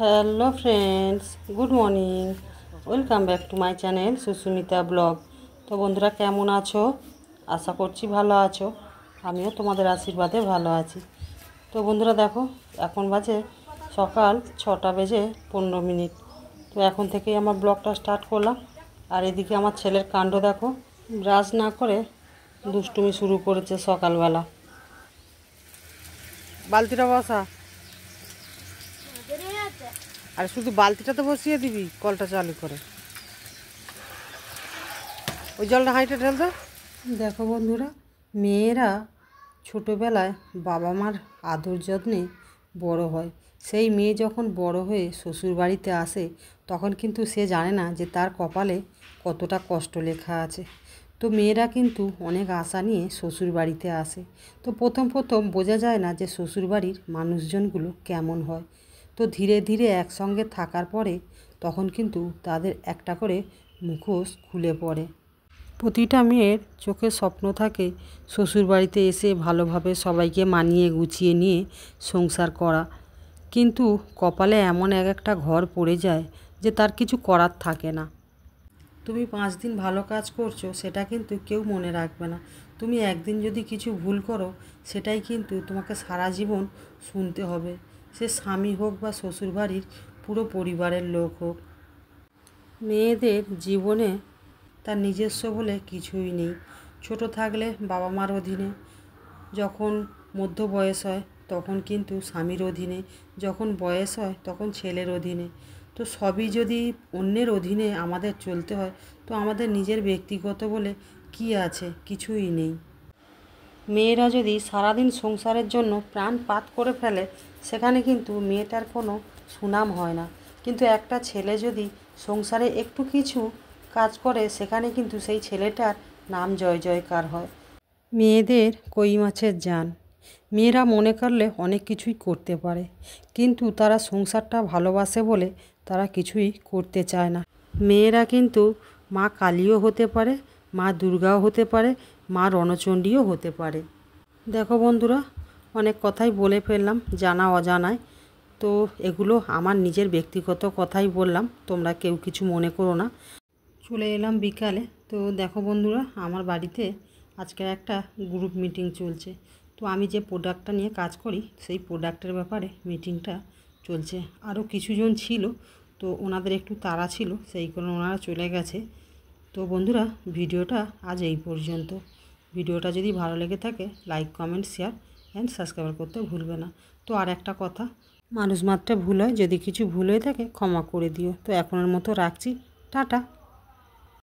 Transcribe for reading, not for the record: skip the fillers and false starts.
Hello friends, good morning. Welcome back to my channel Susmita blog. তো বন্ধুরা, কেমন আছো? আশা করছি ভালো আছো। আমিও তোমাদের আশীর্বাদে ভালো আছি। তো বন্ধুরা দেখো, এখন বাজে সকাল 6:15। তো এখন থেকেই আমার ব্লগটা স্টার্ট করলাম। আর এদিকে আমার ছেলের কাণ্ড দেখো, ব্রাশ না করে দুষ্টুমি শুরু করেছে সকালবেলা। বালতিটা বসা, আর শুধু বালতিটা তো বসিয়ে দিবি, কলটা চালু করে ওই জলটা হাঁড়িটা ঢেলতে। দেখো বন্ধুরা, মেয়েরা ছোটোবেলায় বাবা মার আদর যত্নে বড় হয়। সেই মেয়ে যখন বড় হয়ে শ্বশুর বাড়িতে আসে, তখন কিন্তু সে জানে না যে তার কপালে কতটা কষ্ট লেখা আছে। তো মেয়েরা কিন্তু অনেক আশা নিয়ে শ্বশুর বাড়িতে আসে। তো প্রথম প্রথম বোঝা যায় না যে শ্বশুর বাড়ির মানুষজনগুলো কেমন হয়। তো ধীরে ধীরে একসঙ্গে থাকার পরে তখন কিন্তু তাদের একটা করে মুখোশ খুলে পড়ে। প্রতিটা মেয়ের চোখে স্বপ্ন থাকে শ্বশুরবাড়িতে এসে ভালোভাবে সবাইকে মানিয়ে গুছিয়ে নিয়ে সংসার করা, কিন্তু কপালে এমন এক একটা ঘর পড়ে যায় যে তার কিছু করার থাকে না। তুমি 5 দিন ভালো কাজ করছো, সেটা কিন্তু কেউ মনে রাখবে না। তুমি একদিন যদি কিছু ভুল করো, সেটাই কিন্তু তোমাকে সারা জীবন শুনতে হবে। সে স্বামী হোক বা শ্বশুরবাড়ির পুরো পরিবারের লোক হোক। মেয়েদের জীবনে তার নিজস্ব বলে কিছুই নেই। ছোট থাকলে বাবা মার অধীনে, যখন মধ্য বয়স হয় তখন কিন্তু স্বামীর অধীনে, যখন বয়স হয় তখন ছেলের অধীনে। তো সবই যদি অন্যের অধীনে আমাদের চলতে হয়, তো আমাদের নিজের ব্যক্তিগত বলে কি আছে? কিছুই নেই। মেয়েরা যদি সারাদিন সংসারের জন্য প্রাণপাত করে ফেলে, সেখানে কিন্তু মেয়েটার কোনো সুনাম হয় না। কিন্তু একটা ছেলে যদি সংসারে একটু কিছু কাজ করে, সেখানে কিন্তু সেই ছেলেটার নাম জয় জয়কার হয়। মেয়েদের কই মাছের জান। মেয়েরা মনে করলে অনেক কিছুই করতে পারে, কিন্তু তারা সংসারটা ভালোবাসে বলে তারা কিছুই করতে চায় না। মেয়েরা কিন্তু মা কালীও হতে পারে, মা দুর্গাও হতে পারে, মা রণচণ্ডীও হতে পারে। দেখো বন্ধুরা, অনেক কথাই বলে ফেললাম জানা অজানায়। তো এগুলো আমার নিজের ব্যক্তিগত কথাই বললাম, তোমরা কেউ কিছু মনে করো না। চলে এলাম বিকালে। তো দেখো বন্ধুরা, আমার বাড়িতে আজকে একটা গ্রুপ মিটিং চলছে। তো আমি যে প্রোডাক্টটা নিয়ে কাজ করি, সেই প্রোডাক্টের ব্যাপারে মিটিংটা চলছে। আরও কিছুজন ছিল, তো ওনাদের একটু তাড়া ছিল, সেই কারণে ওনারা চলে গেছে। তো বন্ধুরা, ভিডিওটা আজ এই পর্যন্ত। ভিডিওটা যদি ভালো লেগে থাকে, like, comment, share and subscribe করতে ভুলবে না। তো আর একটা কথা, মানুষ মাত্র ভুল হয়, যদি কিছু ভুল হয়ে থাকে ক্ষমা করে দিও। তো এখনের মতো রাখছি, টাটা।